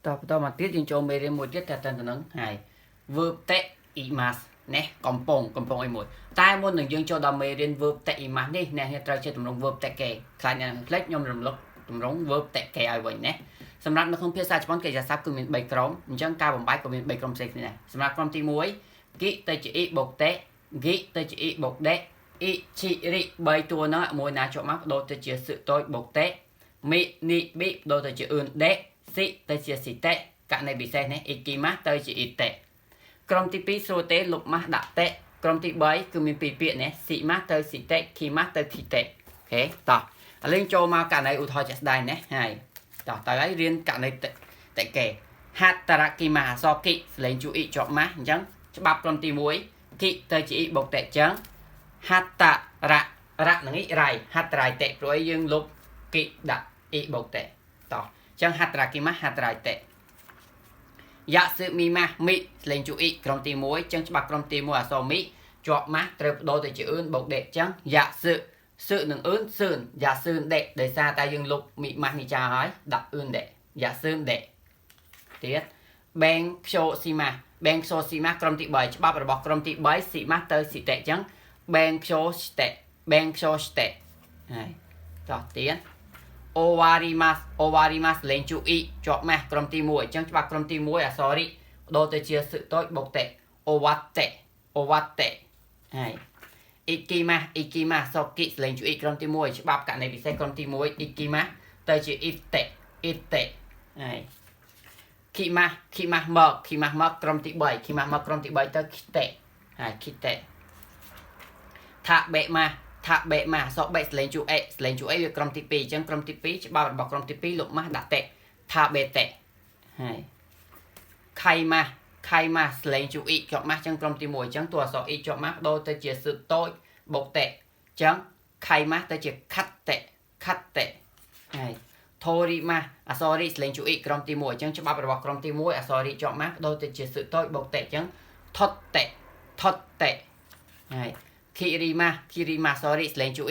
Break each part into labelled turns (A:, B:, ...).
A: ต่อมาទៀតយើងចូលមេរៀនមួយទៀតតែទៅនឹងហើយ verb តេ imas ណាកំពុងអីមួយតែមុននឹងយើងចូលដល់មេរៀន verb តេ imas នេះអ្នកត្រូវចេះទម្រង់ verb តេកេខ្លាចអ្នកផ្លេចខ្ញុំរំលឹកទម្រង់ verb តេកេឲ្យវិញណាសម្រាប់នៅក្នុងភាសាជប៉ុនកិរិយាសព្ទគឺមាន3ក្រុមអញ្ចឹងការបំបែកក៏មាន3ក្រុមផ្សេងគ្នាដែរសម្រាប់ក្រុមទី1 ki ទៅជា i បូកតេ gi ទៅជា i បូកដេ i chi ri 3តួហ្នឹងមួយណាជាប់មកបដូរទៅជាសឹតូចបូកតេ mi ni bi បដូរទៅជាអឿនដេ si ទៅជា si តេករណីពិសេសនេះ ikimas ទៅជា ite ក្រុមទី2ស្រួលទេលុបម៉ាស់ដាក់តេក្រុមទី3គឺមានពីរពាក្យនេះ simas ទៅ site kimas ទៅ kite អូខេតោះឥឡូវចូលមកករណីឧទាហរណ៍ជាក់ស្ដែងណាហើយតោះតើឲ្យរៀនករណីតេកេ hatarakimas អក្សរ ki សលេងជួយ i ជាប់ម៉ាស់អញ្ចឹងច្បាប់ក្រុមទី1 ki ទៅជា i បូកតេអញ្ចឹង hatara រៈនឹង i រៃ hatarai តេព្រោះឲ្យយើងលុប ki ដាក់ i បូកតេតោះអញ្ចឹង hatarakimas hatarai តេយ៉ាសឺមីម៉ាស់មីលេងជួយក្រុមទី1អញ្ចឹងច្បាប់ក្រុមទី1អក្សរមីជាប់ម៉ាស់ត្រូវបដូរទៅជាអឿនបូកដេអញ្ចឹងយ៉ាសឺសឺនឹងអឿនសឿនយ៉ាសឺនដេដោយសារតែយើងលុបមីម៉ាស់នេះចាហើយដាក់អឿនដេយ៉ាសឺនដេទៀតបែងខ្យូស៊ីម៉ាស់បែងខ្យូស៊ីម៉ាស់ក្រុមទី3ច្បាប់របស់ក្រុមទី3ស៊ីម៉ាស់ទៅស៊ីតេអញ្ចឹងបែងខ្យូស្តេបែងខ្យូស្តេហើយតោះទៀតOvarimas លេងជួយជាប់ម៉ាស់ក្រុមទី1អញ្ចឹងច្បាប់ក្រុមទី1អក្សររីបដូរទៅជាសឹកតូចបូកតេ ovate ហើយ ikimas សកិលេងជួយក្រុមទី1ច្បាប់ករណីពិសេសក្រុមទី1 ikimas ទៅជា ite ហើយ kimas មកក្រុមទី3 kimas មកក្រុមទី3ទៅ kite ហើយ kite ថាបេម៉ាសបេសលេងជួយវាក្រុមទី2អញ្ចឹងក្រុមទី2ច្បាប់របស់ក្រុមទី2លុបម៉ាស់ដាក់តេថាបេតេហើយខៃម៉ាសលេងជួយជាប់ម៉ាស់អញ្ចឹងក្រុមទី1អញ្ចឹងតួអក្សរ i ជាប់ម៉ាស់ដូរទៅជាសឹកតូចបូកតេអញ្ចឹងខៃម៉ាស់ទៅជាខាត់តេហើយធូរីម៉ាស់អក្សររីលេងជួយក្រុមទី1អញ្ចឹងច្បាប់របស់ក្រុមទី1អក្សររីជាប់ម៉ាស់ដូរទៅជាសឹកតូចបូកតេអញ្ចឹងថត់តេហើយKirima sorry លេងជួ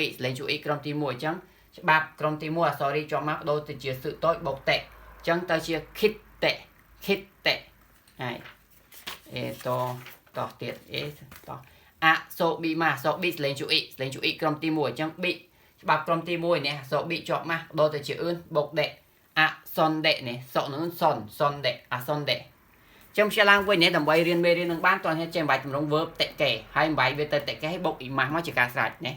A: យក្រុមទី1អញ្ចឹងច្បាប់ក្រុមទី1អក្សររីជាប់មកដូរទៅជាសឹកតូចបូកតេអញ្ចឹងទៅជា kitte ហើយតោះទៀតតោះអសូប៊ីម៉ាសប៊ីលេងជួយក្រុមទី1អញ្ចឹងប៊ីច្បាប់ក្រុមទី1នេះអក្សរប៊ីជាប់មកដូរទៅជាអឿនបូកដេអសុនដេនេះសក់នឹងសុនដេអសុនដេចាំឆ្លងវិញនេះដើម្បីរៀនមេរៀននឹងបានតោះចេះបាយតម្រង់ verb តេកេហើយបាយវាទៅតេកេឲ្យបុកអ៊ីម៉ាស់មកជាការស្រេចណា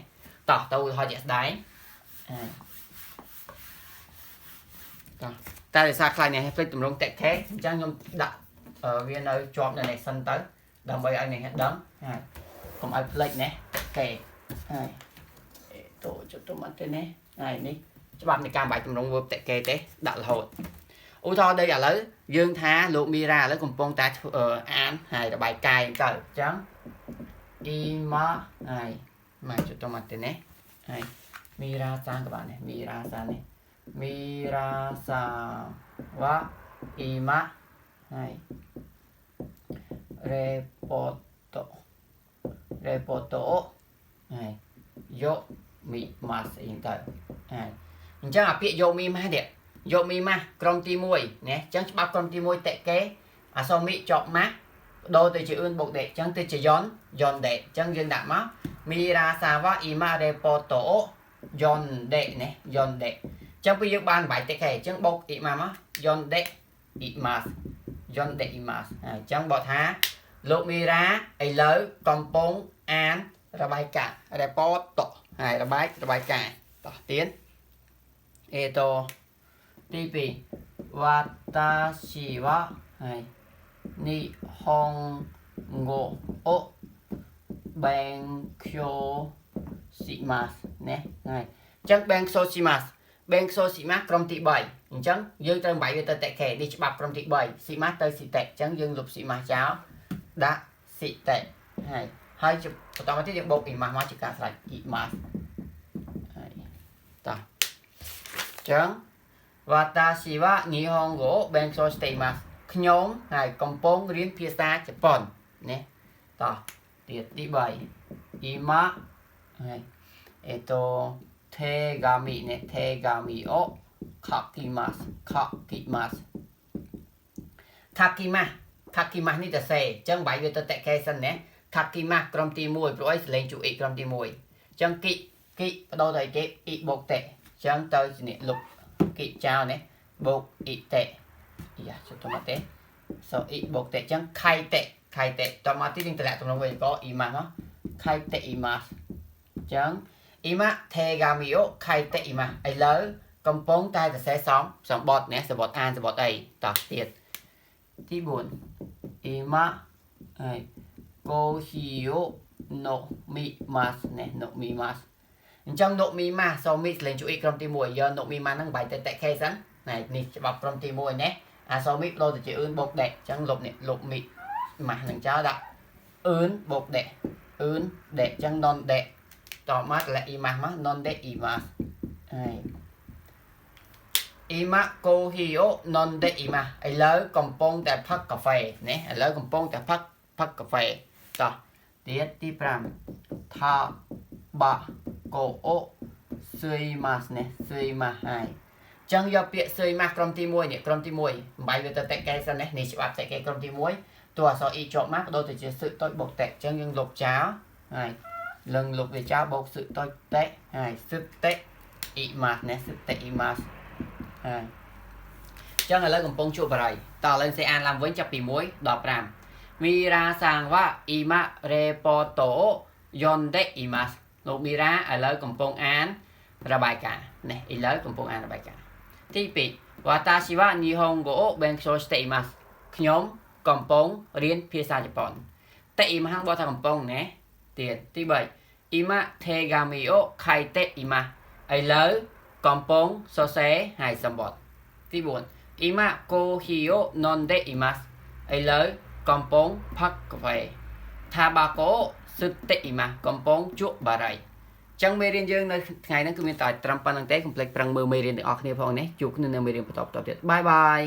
A: តោះទៅឧទាហរណ៍ជាក់ស្ដែងតោះតែដោយសារខ្លាចនេះផ្លេចតម្រង់តេកេអញ្ចឹងខ្ញុំដាក់វានៅជាប់នៅនេះសិនទៅដើម្បីឲ្យអ្នកដឹងហើយកុំឲ្យផ្លេចណាកេហើយតូចទៅមកទេនេះហើយនេះច្បាប់នៃការបាយតម្រង់ verb តេកេទេដាក់រហូតឧទាហរណ៍ដូចឥឡូវយើងថាលោកមីរ៉ាឥឡូវកំពុងតែអានហើយរបាយការណ៍ទៅអញ្ចឹង ima ហើយមកចុចទៅមកទេនេះហើយមីរ៉ាសានក៏បានដែរមីរ៉ាសាននេះមីរ៉ាសាវ៉ា ima ហើយ repoto ហើយយកមីម៉ាស់អីទៅហើយអញ្ចឹងអាពាក្យយកមីម៉ាស់នេះយកមីម៉ាស់ក្រុមទី1ណាអញ្ចឹងច្បាប់ក្រុមទី1តេកេអក្សរមីជាប់ម៉ាស់បដូរទៅជាអឿនបូកដេអញ្ចឹងទៅជាយ៉នដេអញ្ចឹងយើងដាក់មកមីរ៉ាសាវ៉ាអ៊ីម៉ារេប៉ូតូយ៉នដេណាយ៉នដេអញ្ចឹងពេលយើងបានបាយតេកេអញ្ចឹងបូកអ៊ីម៉ាមកយ៉នដេអ៊ីម៉ាសហើយអញ្ចឹងបកថាលោកមីរ៉ាឥឡូវកំពុងអានរបាយការណ៍រេប៉ូតូហើយរបាយការណ៍តោះទៀតទី2私は日本語を勉強しますណាហើយអញ្ចឹង勉強しますក្រុមទី3អញ្ចឹងយើងត្រូវបាយវាទៅតេកេនេះច្បាប់ក្រុមទី3ស៊ីម៉ាស់ទៅស៊ីតេអញ្ចឹងយើងលុបស៊ីម៉ាស់ចោលដាក់ស៊ីតេហើយបន្តមកទៀតយើងបូកអ៊ីម៉ាស់មកជាការស្រេចអ៊ីម៉ាស់ហើយតោះអញ្ចឹង私は日本語を勉強していますខ្ញុំហើយកំពុងរៀនភាសាជប៉ុនណាតោះទៀតទី3 ima ហើយ手紙ね手紙を書きます Takima Takima នេះតែសេអញ្ចឹងបាយវាទៅតែកែសិនណា Takima ក្រុមទី1ព្រោះអីសលេងជួអ៊ីក្រុមទី1អញ្ចឹងគិបដូរទៅគេអ៊ីបូកតេអញ្ចឹងទៅនេះលុបគិចោលណាបូកអ៊ីតេយ៉ាចុះទៅមកទេសូអ៊ីបូកតេអញ្ចឹងខៃតេតមកទីនឹងតម្លាក់ទំនងវិញក៏អ៊ីម៉ាស់ណោះខៃតេអ៊ីម៉ាស់អញ្ចឹងអ៊ីម៉ាថេហ្គាមីអូខៃតេអ៊ីម៉ាស់ឥឡូវកំពុងតែសរសេរសំបត់ណាសំបត់អានសំបត់អីតោះទៀតទី4អ៊ីម៉ាហើយកូហ៊ីអូណូមីម៉ាស់ណាណូមីម៉ាស់អញ្ចឹងណូមីម៉ាស់សូមីសលេងជួយក្រុមទី1យកណូមីម៉ាស់ហ្នឹងបាយតែខេសិនណានេះច្បាប់ក្រុមទី1ណាអាសូមីបដូរទៅជាអ៊ឿនបូកដេអញ្ចឹងលុបនេះលុបមីម៉ាស់នឹងចោលដាក់អ៊ឿនបូកដេអ៊ឿនដេអញ្ចឹងននដេតមកតម្លាក់អ៊ីម៉ាស់មកននដេអ៊ីម៉ាស់ហើយអ៊ីម៉ាកូហ៊ីអូននដេអ៊ីម៉ាស់ឥឡូវកំពុងតែផឹកកាហ្វេណាឥឡូវកំពុងតែផឹកកាហ្វេតោះទៀតទី5ថាបាកូអូស៊ុយម៉ាស់ណាស៊ុយម៉ាស់ហើយចឹងយកពាក្យស៊ុយម៉ាស់ក្រុមទី1នេះក្រុមទី1បាយវាទៅតែកែសិនណានេះច្បាប់តែកែក្រុមទី1តួអក្សរអ៊ីជាប់មកបដូរទៅជាស៊ឹកតូចបូកតេចឹងយើងលុបចោលហើយលឹងលុបវាចោលបូកស៊ឹកតូចតេហើយស៊ឹកតេអ៊ីម៉ាស់ណាស៊ឹកតេអ៊ីម៉ាស់ហើយចឹងឥឡូវកំពុងជួបបរិយតឥឡូវសេអានឡើងវិញចាប់ពី1ដល់5មីរ៉ាសាងវ៉ាអ៊ីម៉ារេប៉ូតូយ៉នដេអ៊ីម៉ាស់លោកមីរ៉ាឥឡូវកំពុងអានរបាយការណ៍នេះឥឡូវកំពុងអានរបាយការណ៍ទី2វ៉ាតាស៊ីវ៉ានីហុងហ្គោបែងចូលស្តេអ៊ីម៉ាស់ខ្ញុំកំពុងរៀនភាសាជប៉ុនតេអ៊ីម៉ាស់បោះថាកំពុងណាទៀតទី3អ៊ីម៉ាថេហ្គាមីអូខៃតេអ៊ីម៉ាស់ឥឡូវកំពុងសរសេរហើយសម្បត្តិទី4អ៊ីម៉ាកូហ៊ីអូណនដេអ៊ីម៉ាស់ឥឡូវកំពុងផឹកកាហ្វេថាបាកូស៊ឹកតេអ៊ីម៉ាស់កំពុងជក់បារីចឹងមេរៀនយើងនៅថ្ងៃហ្នឹងគឺមានតែត្រឹមប៉ុណ្្នឹងទេកុំភ្លេចប្រឹងមើលមេរៀនទាំងអស់គ្នាផងណាជួបគ្នានៅមេរៀនបន្តទៀតបាយបាយ